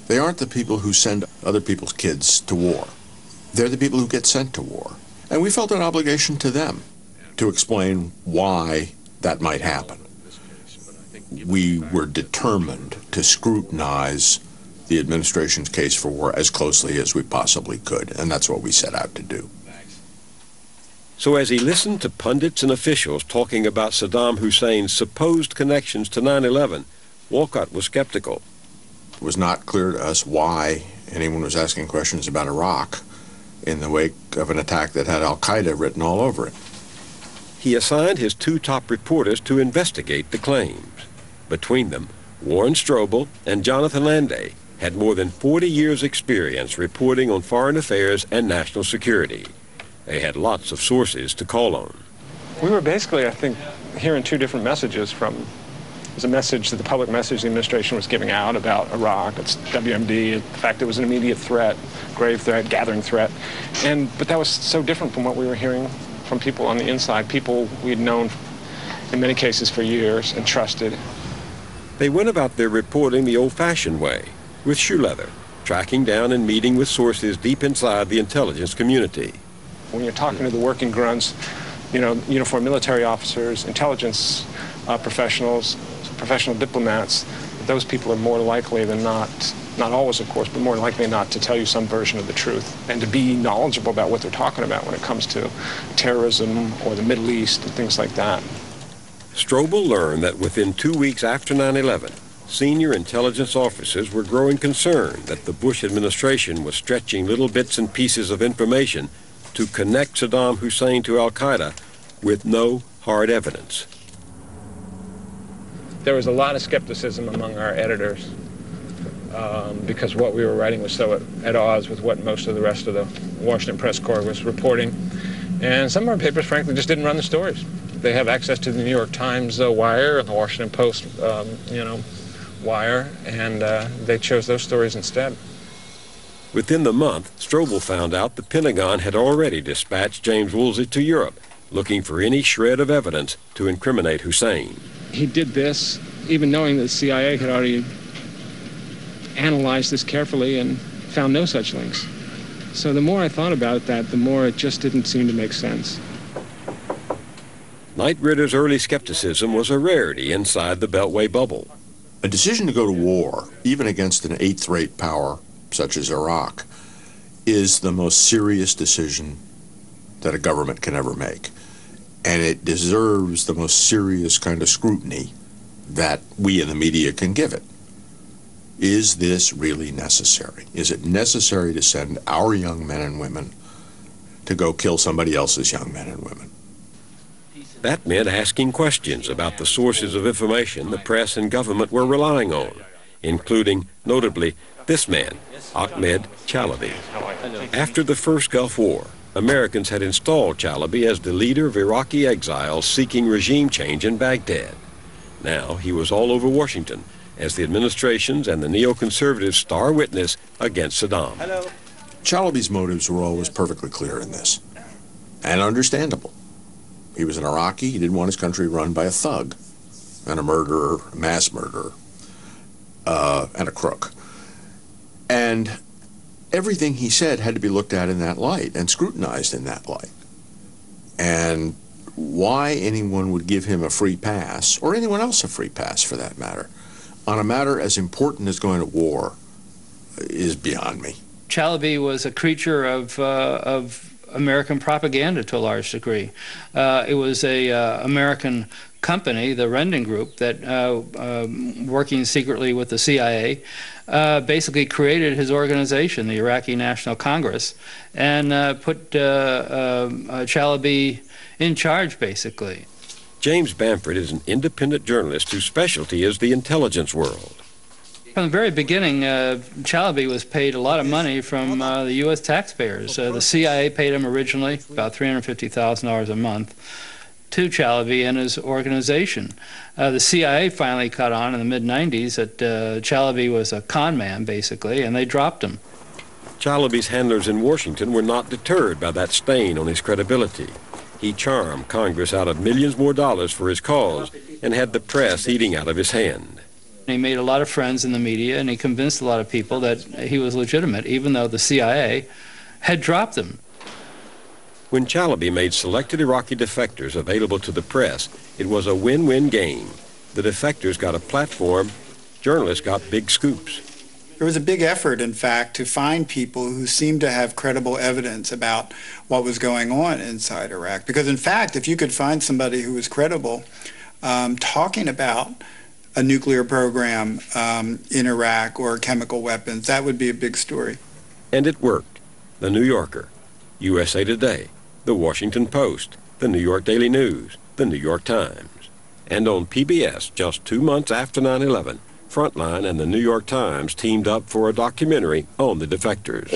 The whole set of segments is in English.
They aren't the people who send other people's kids to war. They're the people who get sent to war. And we felt an obligation to them to explain why that might happen. We were determined to scrutinize the administration's case for war as closely as we possibly could, and that's what we set out to do. So as he listened to pundits and officials talking about Saddam Hussein's supposed connections to 9/11, Wolcott was skeptical. It was not clear to us why anyone was asking questions about Iraq in the wake of an attack that had al-Qaeda written all over it. He assigned his two top reporters to investigate the claims. Between them, Warren Strobel and Jonathan Landay had more than 40 years' experience reporting on foreign affairs and national security. They had lots of sources to call on. We were basically, I think, hearing two different messages from. There's a message that the public message the administration was giving out about Iraq, it's WMD, the fact it was an immediate threat, grave threat, gathering threat. But that was so different from what we were hearing from people on the inside, people we'd known in many cases for years and trusted. They went about their reporting the old-fashioned way, with shoe leather, tracking down and meeting with sources deep inside the intelligence community. When you're talking to the working grunts, you know, uniformed military officers, intelligence professionals, professional diplomats, those people are more likely than not always of course, but more likely than not to tell you some version of the truth and to be knowledgeable about what they're talking about when it comes to terrorism or the Middle East and things like that. Strobel learned that within 2 weeks after 9/11, senior intelligence officers were growing concerned that the Bush administration was stretching little bits and pieces of information to connect Saddam Hussein to al-Qaeda with no hard evidence. There was a lot of skepticism among our editors because what we were writing was so at odds with what most of the rest of the Washington press corps was reporting. And some of our papers, frankly, just didn't run the stories. They have access to the New York Times wire and the Washington Post, wire, and they chose those stories instead. Within the month, Strobel found out the Pentagon had already dispatched James Woolsey to Europe, looking for any shred of evidence to incriminate Hussein. He did this even knowing that the CIA had already analyzed this carefully and found no such links. So the more I thought about that, the more it just didn't seem to make sense. Knight Ridder's early skepticism was a rarity inside the Beltway bubble. A decision to go to war, even against an eighth-rate power such as Iraq, is the most serious decision that a government can ever make. And it deserves the most serious kind of scrutiny that we in the media can give it. Is this really necessary? Is it necessary to send our young men and women to go kill somebody else's young men and women? That meant asking questions about the sources of information the press and government were relying on, including, notably, this man, Ahmed Chalabi. After the first Gulf War, Americans had installed Chalabi as the leader of Iraqi exiles seeking regime change in Baghdad. Now he was all over Washington as the administration's and the neoconservatives' star witness against Saddam. Chalabi's motives were always perfectly clear in this, and understandable. He was an Iraqi. He didn't want his country run by a thug and a murderer, a mass murderer, and a crook. And everything he said had to be looked at in that light and scrutinized in that light. And why anyone would give him a free pass, or anyone else a free pass for that matter, on a matter as important as going to war is beyond me. Chalabi was a creature of American propaganda to a large degree. It was a American company, the Rendon Group, that working secretly with the CIA, basically created his organization, the Iraqi National Congress, and put Chalabi in charge, basically. James Bamford is an independent journalist whose specialty is the intelligence world. From the very beginning, Chalabi was paid a lot of money from the U.S. taxpayers. The CIA paid him originally about $350,000 a month to Chalabi and his organization. The CIA finally caught on in the mid-90s that Chalabi was a con man, basically, and they dropped him. Chalabi's handlers in Washington were not deterred by that stain on his credibility. He charmed Congress out of millions more dollars for his cause and had the press eating out of his hand. He made a lot of friends in the media, and he convinced a lot of people that he was legitimate, even though the CIA had dropped him. When Chalabi made selected Iraqi defectors available to the press, it was a win-win game. The defectors got a platform, journalists got big scoops. There was a big effort, in fact, to find people who seemed to have credible evidence about what was going on inside Iraq. Because, in fact, if you could find somebody who was credible talking about a nuclear program in Iraq or chemical weapons, that would be a big story. And it worked. The New Yorker, USA Today, The Washington Post, The New York Daily News, The New York Times. And on PBS, just 2 months after 9/11, Frontline and The New York Times teamed up for a documentary on the defectors.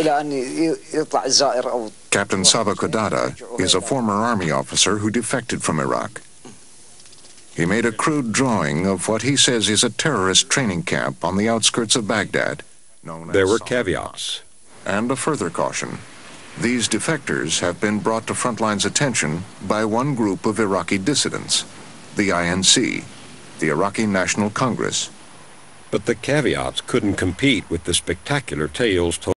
Captain Saba Kodada is a former Army officer who defected from Iraq. He made a crude drawing of what he says is a terrorist training camp on the outskirts of Baghdad. There were caveats. And a further caution. These defectors have been brought to Frontline's attention by one group of Iraqi dissidents, the INC, the Iraqi National Congress. But the caveats couldn't compete with the spectacular tales told